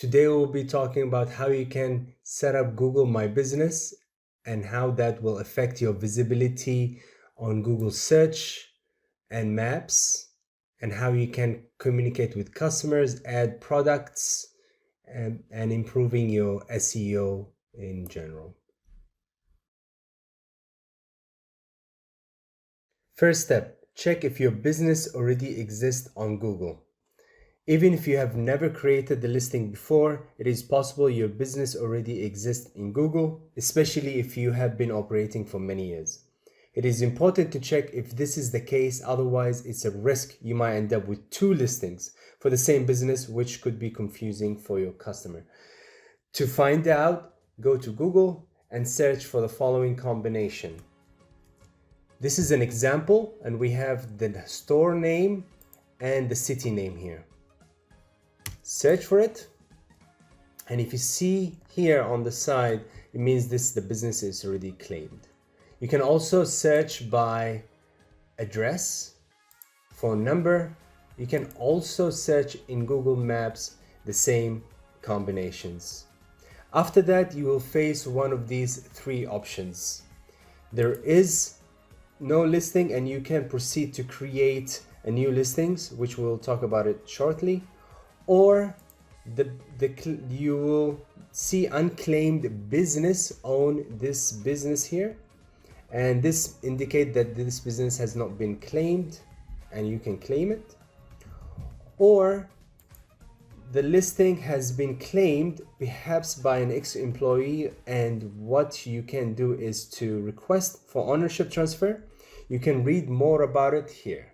Today we'll be talking about how you can set up Google My Business and how that will affect your visibility on Google search and maps, and how you can communicate with customers, add products, and improving your SEO in general. First step, check if your business already exists on Google. Even if you have never created the listing before, it is possible your business already exists in Google, especially if you have been operating for many years. It is important to check if this is the case, otherwise it's a risk you might end up with two listings for the same business, which could be confusing for your customer. To find out, go to Google and search for the following combination. This is an example, and we have the store name and the city name here. Search for it, and if you see here on the side, it means the business is already claimed. You can also search by address, phone number. You can also search in Google Maps the same combinations. After that, you will face one of these three options. There is no listing, and you can proceed to create a new listings, which we'll talk about it shortly. Or you will see unclaimed business on this business here, and this indicate that this business has not been claimed and you can claim it. Or the listing has been claimed perhaps by an ex-employee, and what you can do is to request for ownership transfer. You can read more about it here.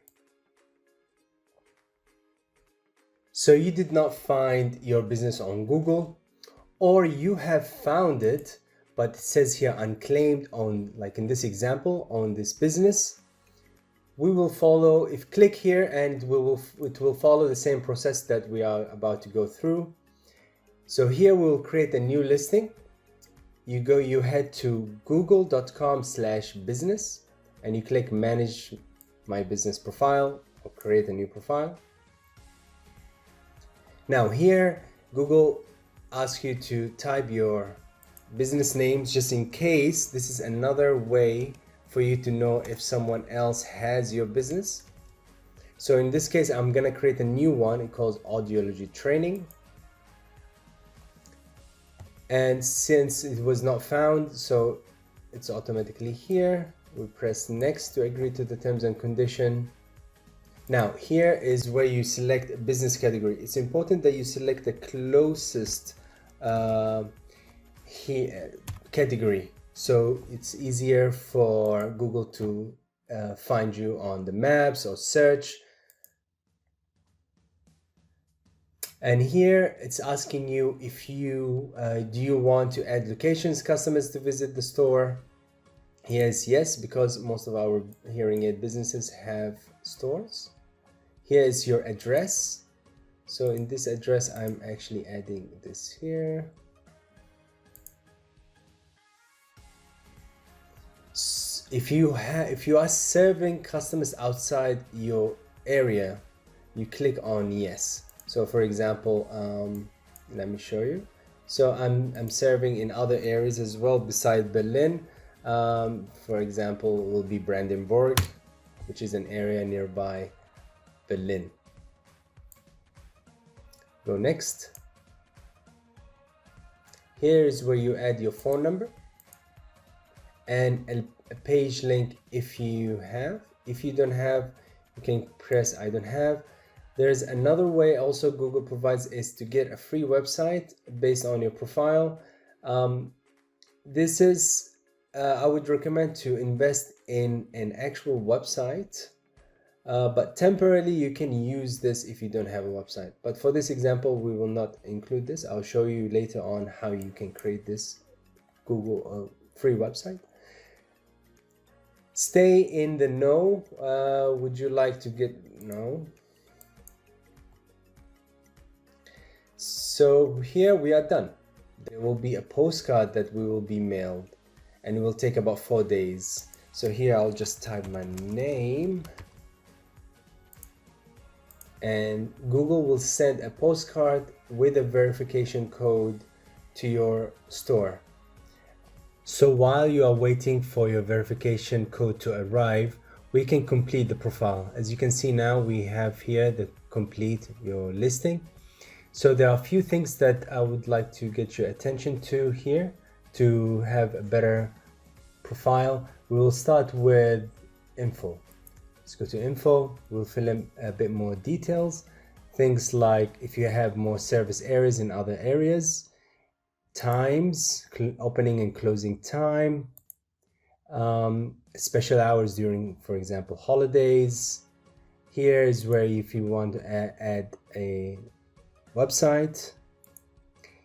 So you did not find your business on Google, or you have found it, but it says here unclaimed on, like in this example, on this business. We will follow, click here, and it will follow the same process that we are about to go through. So here we will create a new listing. You head to google.com/business and you click manage my business profile or create a new profile. Now here, Google asks you to type your business names, just in case. This is another way for you to know if someone else has your business. So in this case, I'm gonna create a new one. It calls Audiology Training. And since it was not found, so it's automatically here. We press next to agree to the terms and condition. Now here is where you select a business category. It's important that you select the closest category, so it's easier for Google to find you on the maps or search. And here it's asking you if you do you want to add locations, customers to visit the store. Yes, because most of our hearing aid businesses have stores. Here is your address. So in this address, I'm actually adding this here. If you are serving customers outside your area, you click on yes. So for example, let me show you. So I'm serving in other areas as well beside Berlin. For example, it will be Brandenburg, which is an area nearby Berlin. Go next. Here is where you add your phone number and a page link if you have. If you don't have, you can press I don't have. There's another way also Google provides, is to get a free website based on your profile. This is I would recommend to invest in an actual website, but temporarily you can use this if you don't have a website. But for this example, we will not include this. I'll show you later on how you can create this Google free website. Stay in the know. Would you like to get no? So here we are done. There will be a postcard that we will be mailed, and it will take about 4 days. So here I'll just type my name, and Google will send a postcard with a verification code to your store. So while you are waiting for your verification code to arrive, we can complete the profile. As you can see now, we have here the complete your listing. So there are a few things that I would like to get your attention to here to have a better profile. We will start with info. Let's go to info. We'll fill in a bit more details. Things like if you have more service areas in other areas, times, opening and closing time, special hours during, for example, holidays. Here is where if you want to add a website.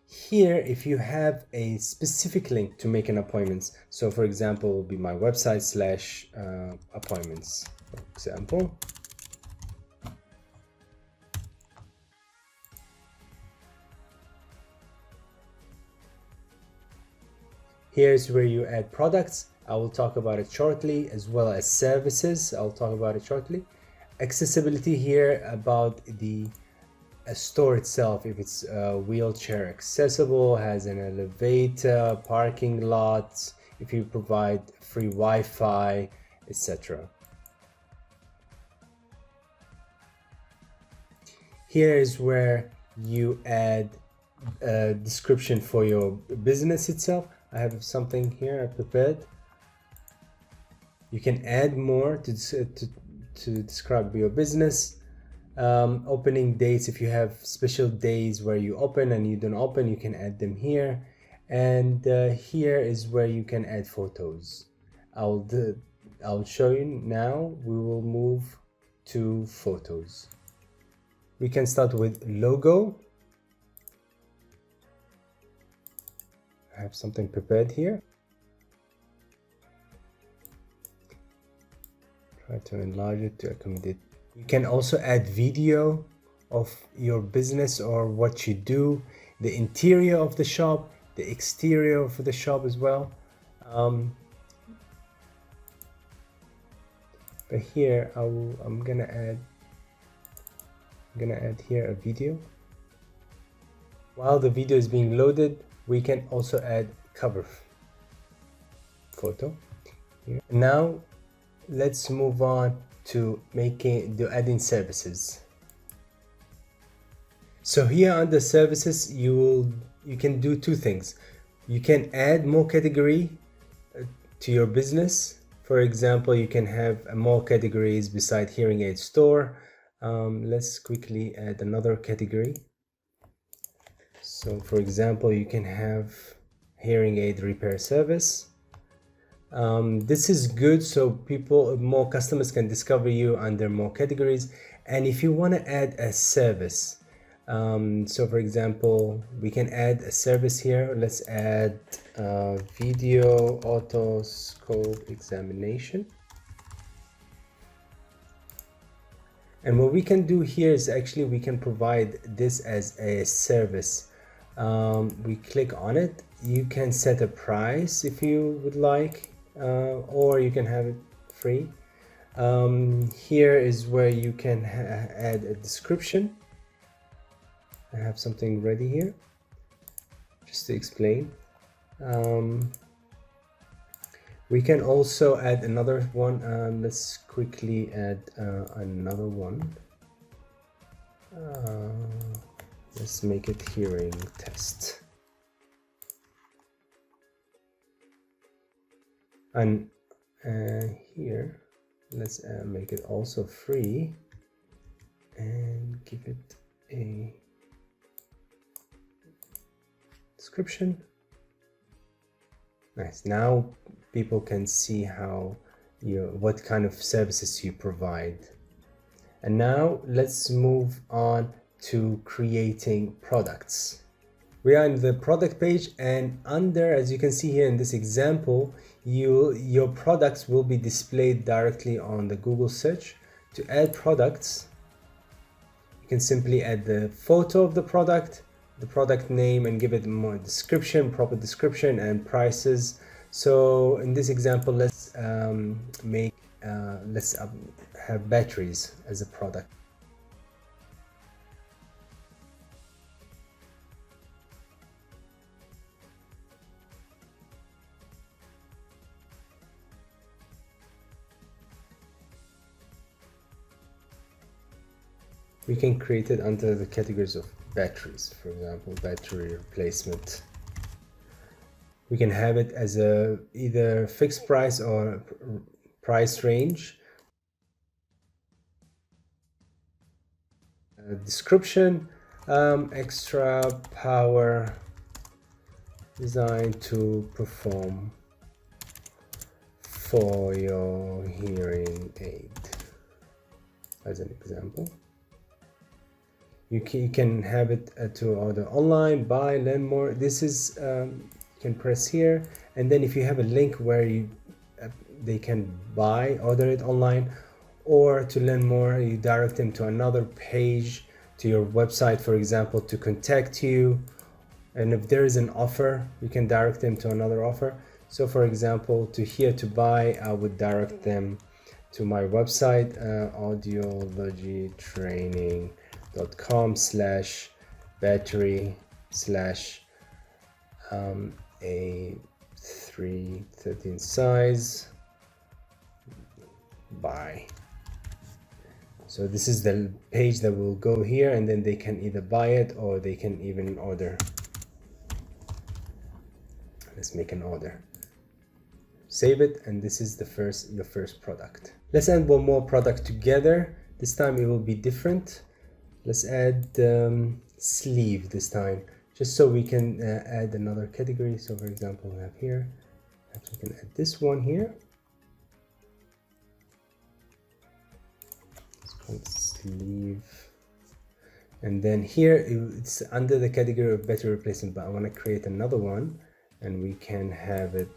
Here, if you have a specific link to make an appointment. So for example, it will be my website / appointments, for example. Here's where you add products. I will talk about it shortly, as well as services. I'll talk about it shortly. Accessibility here about the store itself, if it's wheelchair accessible, has an elevator, parking lot, if you provide free Wi-Fi, etc. Here is where you add a description for your business itself. I have something here I prepared. You can add more to describe your business. Opening dates, if you have special days where you open and you don't open, you can add them here. And here is where you can add photos. I'll show you now. We will move to photos. We can start with logo. I have something prepared here. Try to enlarge it to accommodate. You can also add video of your business or what you do, the interior of the shop, the exterior of the shop as well. But here I'm gonna add here a video. While the video is being loaded, we can also add cover photo here. Now let's move on to adding services. So here under services, you can do two things. You can add more category to your business. For example, you can have more categories beside hearing aid store. Let's quickly add another category. So for example, you can have hearing aid repair service. This is good, so more customers can discover you under more categories. And if you want to add a service, so for example, we can add a service here. Let's add video otoscope examination. And what we can do here is actually we can provide this as a service. We click on it. You can set a price if you would like, or you can have it free. Here is where you can add a description. I have something ready here just to explain. We can also add another one. Let's quickly add another one. Let's make it hearing test. And here, let's make it also free and give it a description. Nice. Now people can see what kind of services you provide. And now let's move on to creating products. We are in the product page, and under, as you can see here in this example, your products will be displayed directly on the Google search. To add products, you can simply add the photo of the product name, and give it more description, proper description and prices. So in this example, let's have batteries as a product. We can create it under the categories of batteries, for example, battery replacement. We can have it as a either fixed price or price range. Description, extra power designed to perform for your hearing aid, as an example. You can have it to order online, buy, learn more. This is you can press here, and then if you have a link where they can buy, order it online, or to learn more, you direct them to another page, to your website, for example, to contact you. And if there is an offer, you can direct them to another offer. So for example, to here to buy, I would direct them to my website, audiologytraining.com/battery/A313 size buy. So this is the page that will go here, and then they can either buy it or they can even order. Let's make an order. Save it, and this is your first product. Let's add one more product together. This time it will be different. Let's add sleeve this time, just so we can add another category. So for example, we have here, perhaps we can add this one here. It's called sleeve. And then here it's under the category of battery replacement, but I want to create another one, and we can have it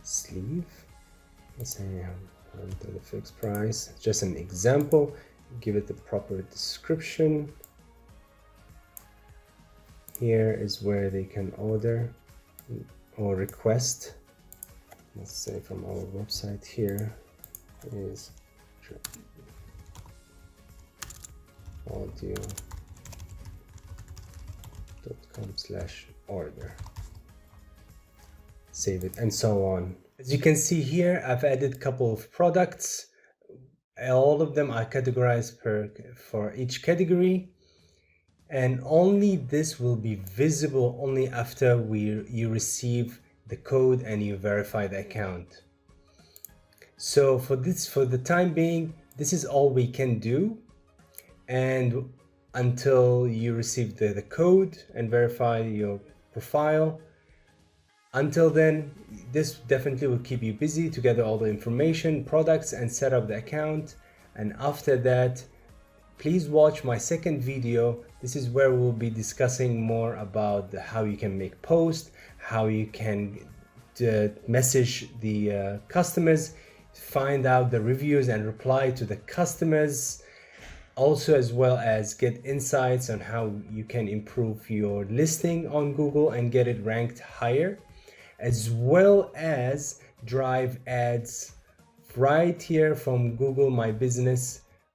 sleeve. Let's say under the fixed price, just an example. Give it the proper description. Here is where they can order or request. Let's say from our website here is audio.com/order. Save it, and so on. As you can see here, I've added a couple of products. All of them are categorized for each category, and only this will be visible only after you receive the code and you verify the account. So for the time being, this is all we can do, and until you receive the code and verify your profile. Until then, this definitely will keep you busy to gather all the information, products, and set up the account. And after that, please watch my second video. This is where we'll be discussing more about how you can make posts, how you can message the customers, find out the reviews and reply to the customers. Also, as well as get insights on how you can improve your listing on Google and get it ranked higher, as well as drive ads right here from Google My Business